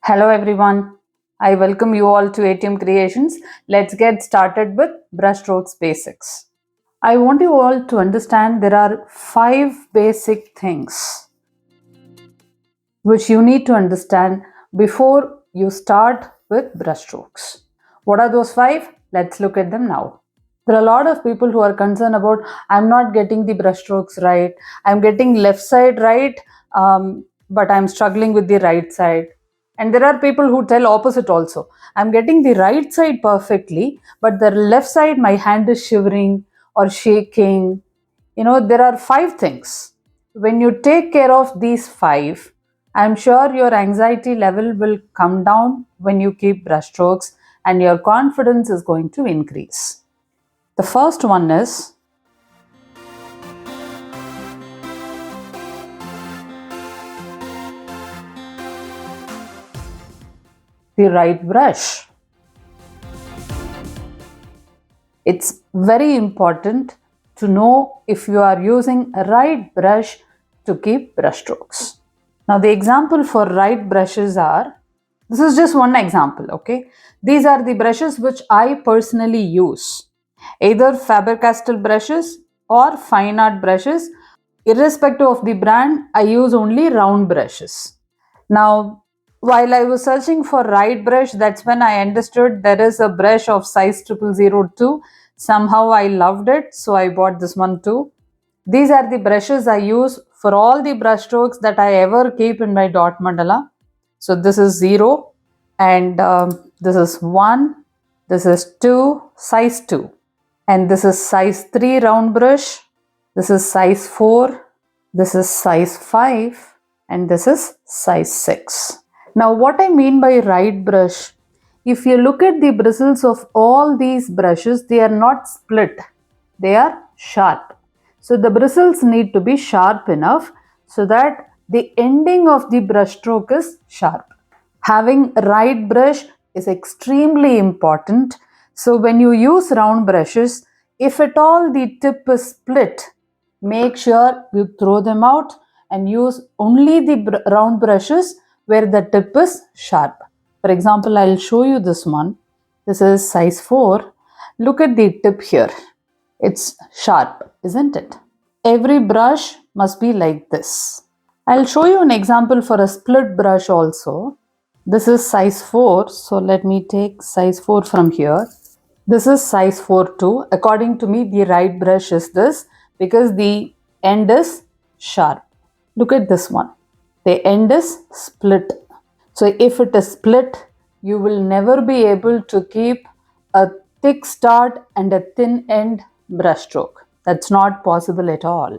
Hello everyone. I welcome you all to ATM Creations. Let's get started with brushstrokes basics. I want you all to understand there are 5 basic things which you need to understand before you start with brushstrokes. What are those 5? Let's look at them now. There are a lot of people who are concerned about I'm not getting the brushstrokes right. I'm getting left side right, but I'm struggling with the right side. And there are people who tell opposite also. I'm getting the right side perfectly, but the left side, my hand is shivering or shaking. There are 5 things. When you take care of these 5, I'm sure your anxiety level will come down when you keep brushstrokes and your confidence is going to increase. The first one is the right brush. It's very important to know if you are using a right brush to keep brushstrokes. Now, the example for right brushes are, this is just one example, okay? These are the brushes which I personally use, either Faber-Castell brushes or fine art brushes. Irrespective of the brand, I use only round brushes. Now, while I was searching for right brush, that's when I understood there is a brush of size 0002. Somehow I loved it, so I bought this one too. These are the brushes I use for all the brush strokes that I ever keep in my dot mandala. So this is 0 and this is 1, this is 2, size 2, and this is size 3 round brush, this is size 4, this is size 5, and this is size 6. Now what I mean by right brush, if you look at the bristles of all these brushes, they are not split, they are sharp. So the bristles need to be sharp enough so that the ending of the brush stroke is sharp. Having right brush is extremely important. So when you use round brushes, if at all the tip is split, make sure you throw them out and use only the round brushes where the tip is sharp. For example, I'll show you this one. This is size 4. Look at the tip here. It's sharp, isn't it? Every brush must be like this. I'll show you an example for a split brush also. This is size 4, so let me take size 4 from here. This is size 4 too. According to me, the right brush is this because the end is sharp. Look at this one. The end is split. So if it is split, you will never be able to keep a thick start and a thin end brush stroke. That's not possible at all.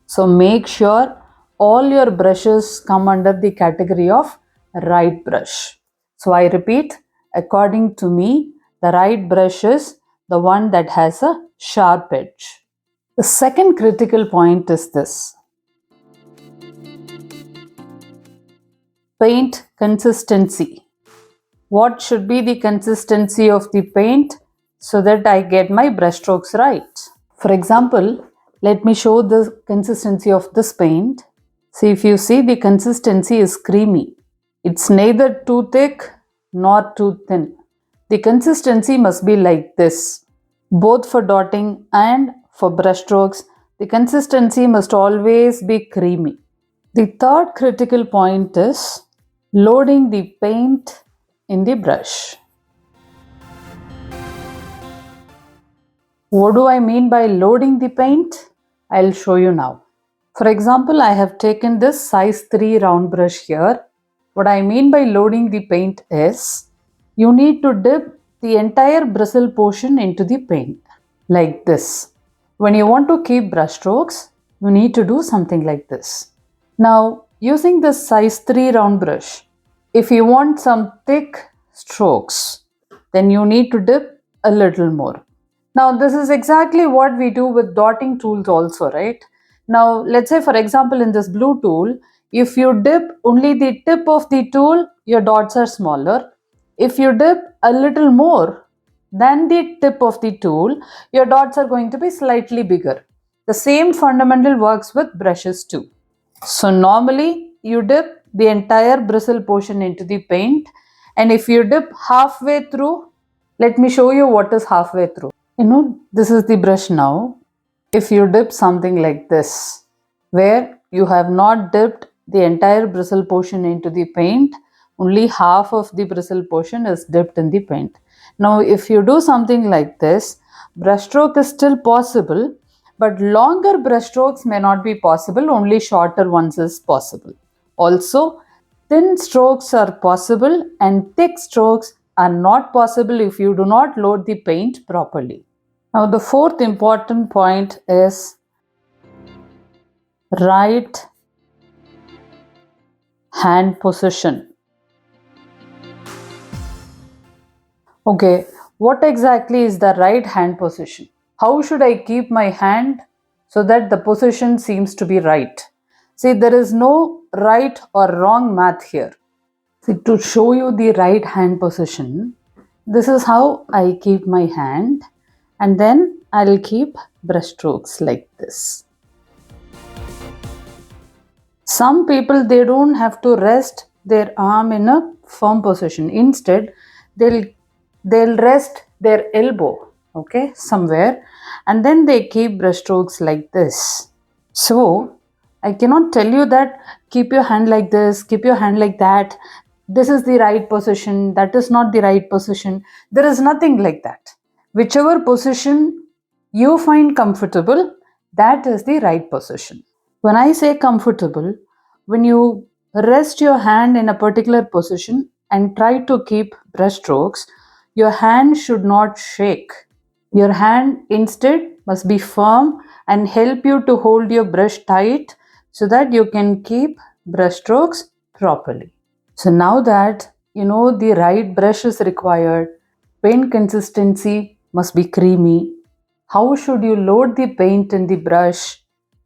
So make sure all your brushes come under the category of right brush. So I repeat, according to me, the right brush is the one that has a sharp edge. The second critical point is this. Paint consistency. What should be the consistency of the paint so that I get my brush strokes right? For example, let me show the consistency of this paint. See, if you see, the consistency is creamy. It's neither too thick nor too thin. The consistency must be like this. Both for dotting and for brush strokes, the consistency must always be creamy. The third critical point is loading the paint in the brush. What do I mean by loading the paint? I'll show you now. For example, I have taken this size 3 round brush here. What I mean by loading the paint is you need to dip the entire bristle portion into the paint like this. When you want to keep brush strokes, you need to do something like this. Now, using this size 3 round brush, if you want some thick strokes, then you need to dip a little more. Now, this is exactly what we do with dotting tools also, right? Now, let's say for example, in this blue tool, if you dip only the tip of the tool, your dots are smaller. If you dip a little more than the tip of the tool, your dots are going to be slightly bigger. The same fundamental works with brushes too. So normally you dip the entire bristle portion into the paint, and if you dip halfway through, let me show you what is halfway through. This is the brush now. If you dip something like this, where you have not dipped the entire bristle portion into the paint, only half of the bristle portion is dipped in the paint. Now, if you do something like this, brushstroke is still possible, but longer brushstrokes may not be possible, only shorter ones is possible. Also, thin strokes are possible and thick strokes are not possible if you do not load the paint properly. Now, the fourth important point is right hand position. Okay, what exactly is the right hand position? How should I keep my hand so that the position seems to be right? See, there is no right or wrong math here. See, to show you the right hand position, this is how I keep my hand, and then I'll keep brush strokes like this. Some people, they don't have to rest their arm in a firm position. Instead, they'll rest their elbow, okay, somewhere, and then they keep brush strokes like this. So I cannot tell you that keep your hand like this, keep your hand like that. This is the right position, that is not the right position. There is nothing like that. Whichever position you find comfortable, that is the right position. When I say comfortable, when you rest your hand in a particular position and try to keep brush strokes, your hand should not shake. Your hand instead must be firm and help you to hold your brush tight so that you can keep brush strokes properly. So now that you know the right brush is required, paint consistency must be creamy. How should you load the paint in the brush?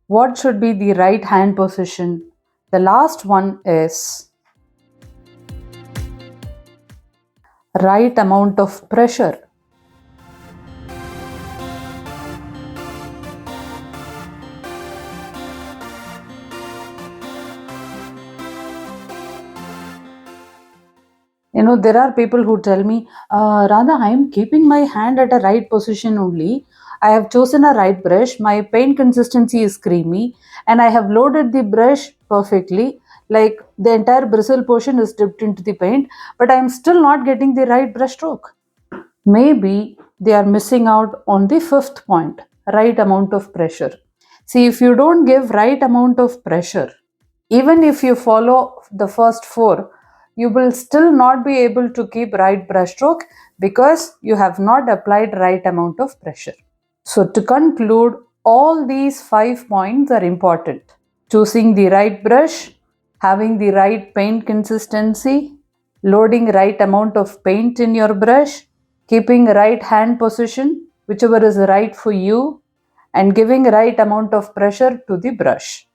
What should be the right hand position? The last one is right amount of pressure. There are people who tell me, Radha, I am keeping my hand at a right position only. I have chosen a right brush, my paint consistency is creamy, and I have loaded the brush perfectly. Like the entire bristle portion is dipped into the paint, but I am still not getting the right brush stroke. Maybe they are missing out on the fifth point, right amount of pressure. See, if you don't give right amount of pressure, even if you follow the first four, you will still not be able to keep right brushstroke because you have not applied right amount of pressure. So to conclude, all these 5 points are important. Choosing the right brush, having the right paint consistency, loading right amount of paint in your brush, keeping right hand position, whichever is right for you, and giving right amount of pressure to the brush.